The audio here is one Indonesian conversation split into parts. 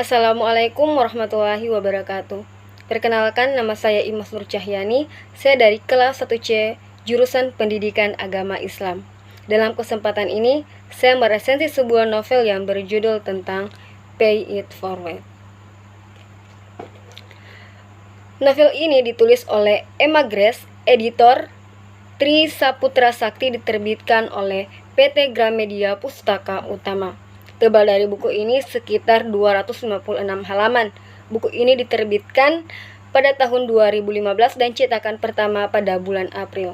Assalamualaikum warahmatullahi wabarakatuh. Perkenalkan, nama saya Imas Nur Cahyani. Saya dari kelas 1C, jurusan Pendidikan Agama Islam. Dalam kesempatan ini, saya meresensi sebuah novel yang berjudul tentang Pay It Forward. Novel ini ditulis oleh Emma Grace, editor Tri Saputra Sakti, diterbitkan oleh PT Gramedia Pustaka Utama. Tebal dari buku ini sekitar 256 halaman. Buku ini diterbitkan pada tahun 2015 dan cetakan pertama pada bulan April.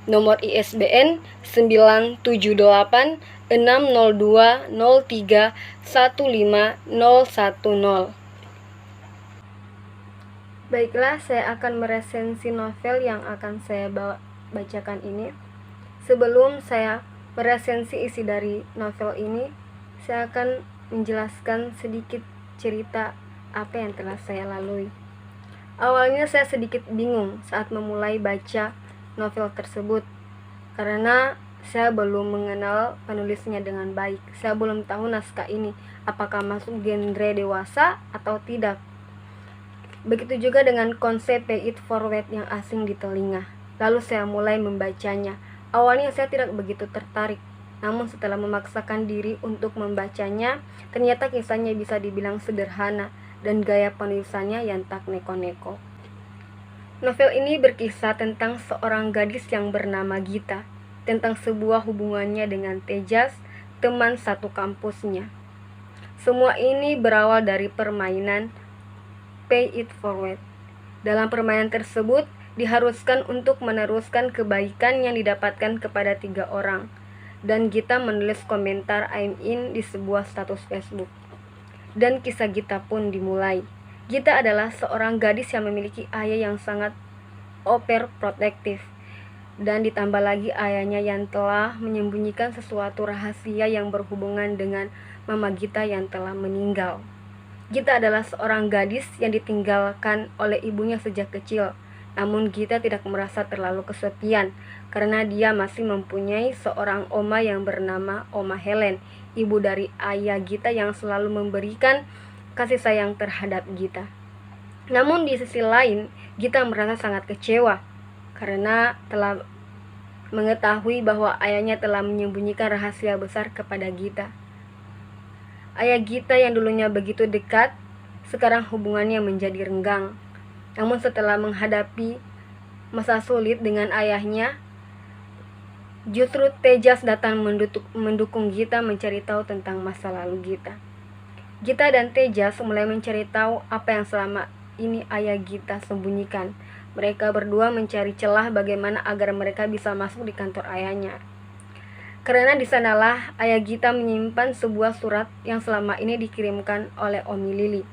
Nomor ISBN 9786020315010. Baiklah, saya akan meresensi novel yang akan saya bacakan ini. Sebelum saya meresensi isi dari novel ini, saya akan menjelaskan sedikit cerita apa yang telah saya lalui. Awalnya saya sedikit bingung saat memulai baca novel tersebut, karena saya belum mengenal penulisnya dengan baik. Saya belum tahu naskah ini apakah masuk genre dewasa atau tidak. Begitu juga dengan konsep Pay It Forward yang asing di telinga. Lalu saya mulai membacanya. Awalnya saya tidak begitu tertarik, namun setelah memaksakan diri untuk membacanya, ternyata kisahnya bisa dibilang sederhana dan gaya penulisannya yang tak neko-neko. Novel ini berkisah tentang seorang gadis yang bernama Gita, tentang sebuah hubungannya dengan Tejas, teman satu kampusnya. Semua ini berawal dari permainan Pay It Forward. Dalam permainan tersebut, diharuskan untuk meneruskan kebaikan yang didapatkan kepada 3 orang. Dan Gita menulis komentar I'm in di sebuah status Facebook. Dan kisah Gita pun dimulai. Gita adalah seorang gadis yang memiliki ayah yang sangat overprotective. Dan ditambah lagi ayahnya yang telah menyembunyikan sesuatu rahasia yang berhubungan dengan mama Gita yang telah meninggal. Gita adalah seorang gadis yang ditinggalkan oleh ibunya sejak kecil. Namun Gita tidak merasa terlalu kesepian karena dia masih mempunyai seorang oma yang bernama Oma Helen, ibu dari ayah Gita yang selalu memberikan kasih sayang terhadap Gita. Namun di sisi lain, Gita merasa sangat kecewa karena telah mengetahui bahwa ayahnya telah menyembunyikan rahasia besar kepada Gita. Ayah Gita yang dulunya begitu dekat, sekarang hubungannya menjadi renggang. Namun setelah menghadapi masa sulit dengan ayahnya, justru Tejas datang mendukung Gita mencari tahu tentang masa lalu Gita. Gita dan Tejas mulai mencari tahu apa yang selama ini ayah Gita sembunyikan. Mereka berdua mencari celah bagaimana agar mereka bisa masuk di kantor ayahnya. Karena di sanalah ayah Gita menyimpan sebuah surat yang selama ini dikirimkan oleh Omi Lili,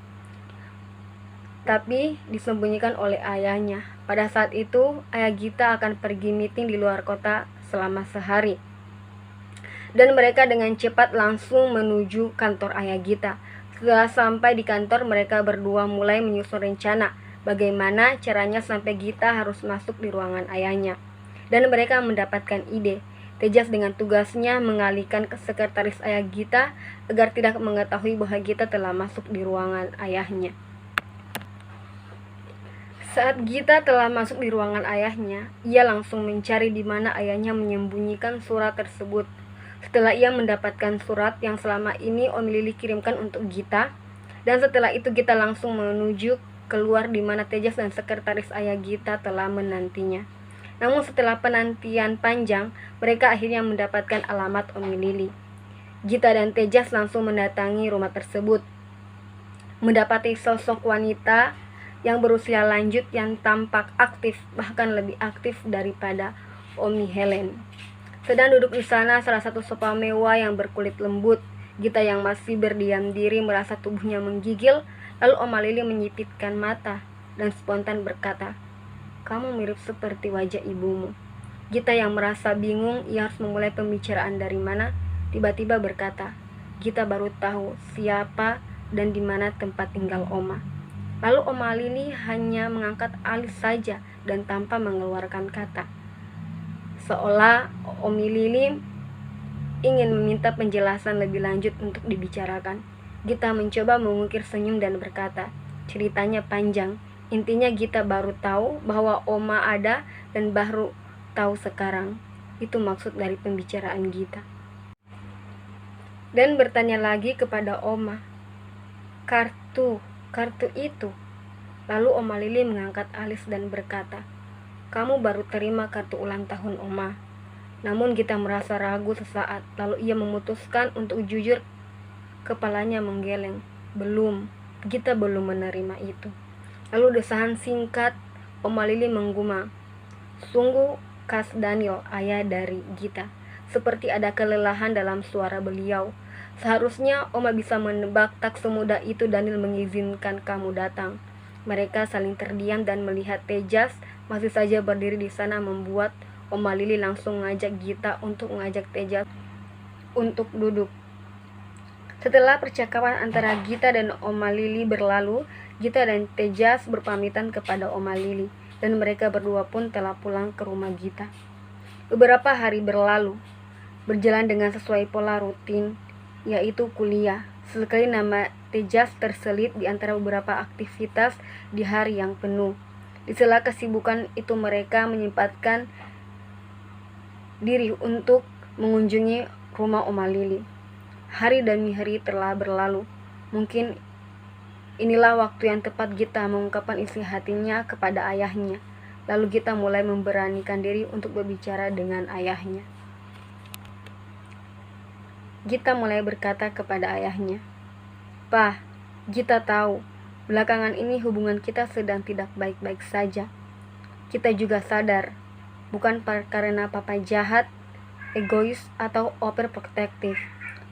tapi disembunyikan oleh ayahnya. Pada saat itu, ayah Gita akan pergi meeting di luar kota selama sehari. Dan mereka dengan cepat langsung menuju kantor ayah Gita. Setelah sampai di kantor, mereka berdua mulai menyusun rencana bagaimana caranya sampai Gita harus masuk di ruangan ayahnya. Dan mereka mendapatkan ide. Tejas dengan tugasnya mengalihkan ke sekretaris ayah Gita agar tidak mengetahui bahwa Gita telah masuk di ruangan ayahnya. Saat Gita telah masuk di ruangan ayahnya, ia langsung mencari di mana ayahnya menyembunyikan surat tersebut. Setelah ia mendapatkan surat yang selama ini Om Lili kirimkan untuk Gita, dan setelah itu Gita langsung menuju keluar di mana Tejas dan sekretaris ayah Gita telah menantinya. Namun setelah penantian panjang, mereka akhirnya mendapatkan alamat Om Lili. Gita dan Tejas langsung mendatangi rumah tersebut, mendapati sosok wanita yang berusia lanjut yang tampak aktif, bahkan lebih aktif daripada Omi Helen. Sedang duduk di sana salah satu sofa mewah yang berkulit lembut. Gita yang masih berdiam diri merasa tubuhnya menggigil, lalu Oma Lili menyipitkan mata dan spontan berkata, "Kamu mirip seperti wajah ibumu." Gita yang merasa bingung, ia harus memulai pembicaraan dari mana, tiba-tiba berkata, "Gita baru tahu siapa dan di mana tempat tinggal Oma." Lalu Oma Lili hanya mengangkat alis saja dan tanpa mengeluarkan kata. Seolah Omi Lili ingin meminta penjelasan lebih lanjut untuk dibicarakan. Gita mencoba mengukir senyum dan berkata, ceritanya panjang. Intinya Gita baru tahu bahwa Oma ada dan baru tahu sekarang. Itu maksud dari pembicaraan Gita. Dan bertanya lagi kepada Oma, kartu itu. Lalu Oma Lili mengangkat alis dan berkata, kamu baru terima kartu ulang tahun Oma. Namun Gita merasa ragu sesaat, lalu ia memutuskan untuk jujur. Kepalanya menggeleng. Belum, Gita belum menerima itu. Lalu desahan singkat, Oma Lili menggumam. Sungguh khas Daniel, ayah dari Gita. Seperti ada kelelahan dalam suara beliau. Seharusnya Oma bisa menebak tak semudah itu Daniel mengizinkan kamu datang. Mereka saling terdiam dan melihat Tejas masih saja berdiri di sana membuat Oma Lili langsung mengajak Gita untuk mengajak Tejas untuk duduk. Setelah percakapan antara Gita dan Oma Lili berlalu, Gita dan Tejas berpamitan kepada Oma Lili dan mereka berdua pun telah pulang ke rumah Gita. Beberapa hari berlalu, berjalan dengan sesuai pola rutin, yaitu kuliah. Sesekali nama Tejas terselip di antara beberapa aktivitas di hari yang penuh. Di sela kesibukan itu mereka menyempatkan diri untuk mengunjungi rumah Oma Lili. Hari demi hari telah berlalu. Mungkin inilah waktu yang tepat Gita mengungkapkan isi hatinya kepada ayahnya. Lalu Gita mulai memberanikan diri untuk berbicara dengan ayahnya. Gita mulai berkata kepada ayahnya, "Pak, Gita tahu, belakangan ini hubungan kita sedang tidak baik-baik saja. Kita juga sadar, bukan karena Papa jahat, egois, atau overprotective.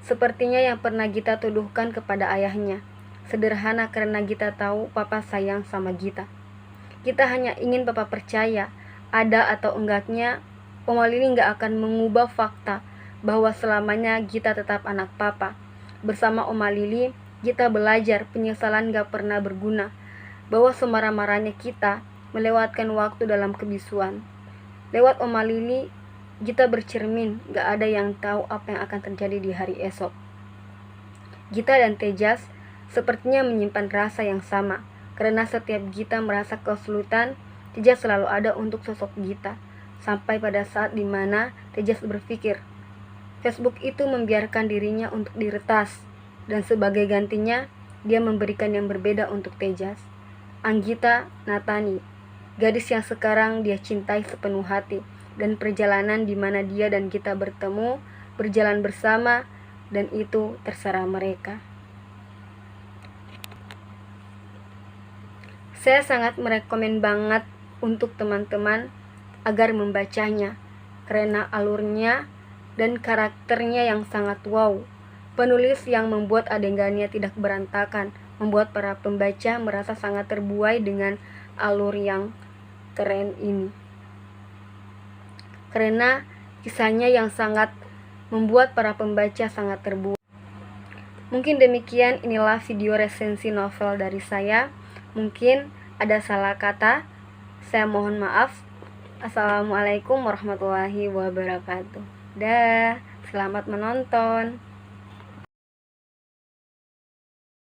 Sepertinya yang pernah Gita tuduhkan kepada ayahnya. Sederhana karena Gita tahu Papa sayang sama Gita. Gita hanya ingin Papa percaya, ada atau enggaknya, Oma Lili gak akan mengubah fakta bahwa selamanya Gita tetap anak Papa. Bersama Oma Lili, Gita belajar penyesalan gak pernah berguna, bahwa semarah-marahnya kita melewatkan waktu dalam kebisuan. Lewat Oma Lili, Gita bercermin, gak ada yang tahu apa yang akan terjadi di hari esok." Gita dan Tejas sepertinya menyimpan rasa yang sama, karena setiap Gita merasa kesulitan, Tejas selalu ada untuk sosok Gita. Sampai pada saat dimana Tejas berpikir, Facebook itu membiarkan dirinya untuk diretas, dan sebagai gantinya, dia memberikan yang berbeda untuk Tejas. Anggita Natani, gadis yang sekarang dia cintai sepenuh hati, dan perjalanan di mana dia dan Gita bertemu, berjalan bersama, dan itu terserah mereka. Saya sangat merekomen banget untuk teman-teman agar membacanya, karena alurnya dan karakternya yang sangat wow. Penulis yang membuat adegannya tidak berantakan, membuat para pembaca merasa sangat terbuai dengan alur yang keren ini. Karena kisahnya yang sangat membuat para pembaca sangat terbuai. Mungkin demikian, inilah video resensi novel dari saya. Mungkin ada salah kata, saya mohon maaf. Assalamualaikum warahmatullahi wabarakatuh. Dah, selamat menonton.